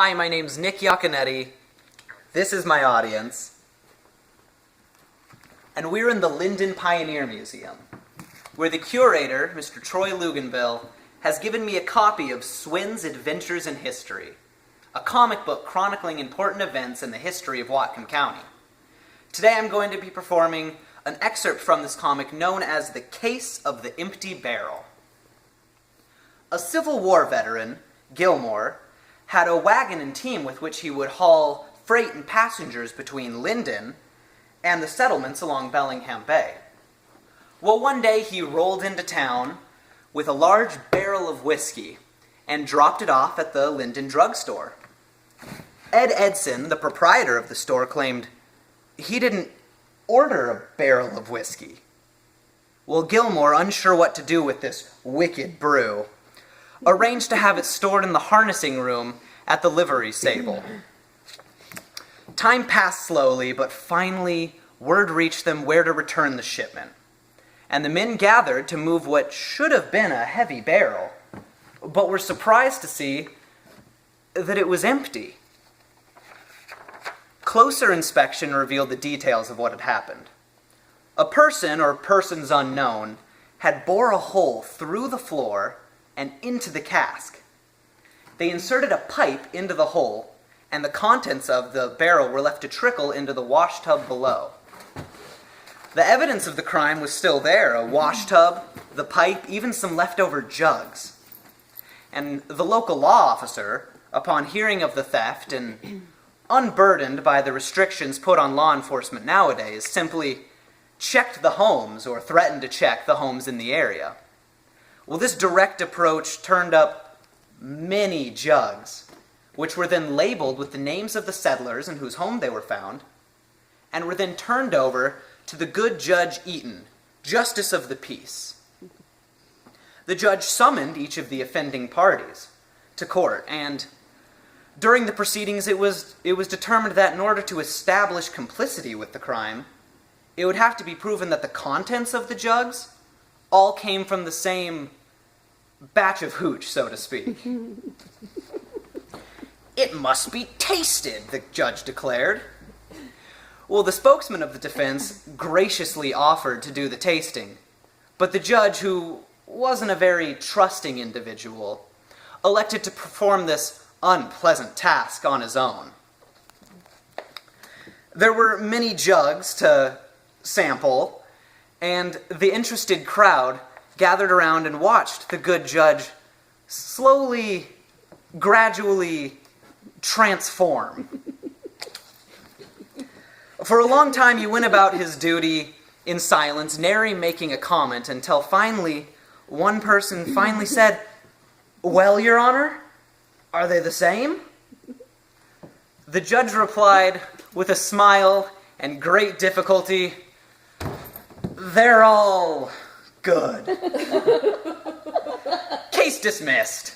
Hi, my name's Nick Iaconetti. This is my audience. And we're in the Linden Pioneer Museum, where the curator, Mr. Troy Luganville, has given me a copy of Swin's Adventures in History, a comic book chronicling important events in the history of Whatcom County. Today I'm going to be performing an excerpt from this comic known as The Case of the Empty Barrel. A Civil War veteran, Gilmore, had a wagon and team with which he would haul freight and passengers between Linden and the settlements along Bellingham Bay. Well, one day he rolled into town with a large barrel of whiskey and dropped it off at the Linden drugstore. Ed Edson, the proprietor of the store, claimed he didn't order a barrel of whiskey. Well, Gilmore, unsure what to do with this wicked brew, arranged to have it stored in the harnessing room at the livery stable. Time passed slowly, but finally word reached them where to return the shipment. And the men gathered to move what should have been a heavy barrel, but were surprised to see that it was empty. Closer inspection revealed the details of what had happened. A person, or persons unknown, had bored a hole through the floor and into the cask. They inserted a pipe into the hole, and the contents of the barrel were left to trickle into the wash tub below. The evidence of the crime was still there: a wash tub, the pipe, even some leftover jugs. And the local law officer, upon hearing of the theft and unburdened by the restrictions put on law enforcement nowadays, simply checked the homes, or threatened to check the homes in the area. Well, this direct approach turned up many jugs, which were then labeled with the names of the settlers in whose home they were found, and were then turned over to the good Judge Eaton, Justice of the Peace. The judge summoned each of the offending parties to court, and during the proceedings it was determined that in order to establish complicity with the crime, it would have to be proven that the contents of the jugs all came from the same batch of hooch, so to speak. "It must be tasted," the judge declared. Well, the spokesman of the defense graciously offered to do the tasting, but the judge, who wasn't a very trusting individual, elected to perform this unpleasant task on his own. There were many jugs to sample, and the interested crowd gathered around and watched the good judge slowly, gradually transform. For a long time he went about his duty in silence, nary making a comment, until finally one person finally said, "Well, Your Honor, are they the same?" The judge replied with a smile and great difficulty, "They're all good." Case dismissed.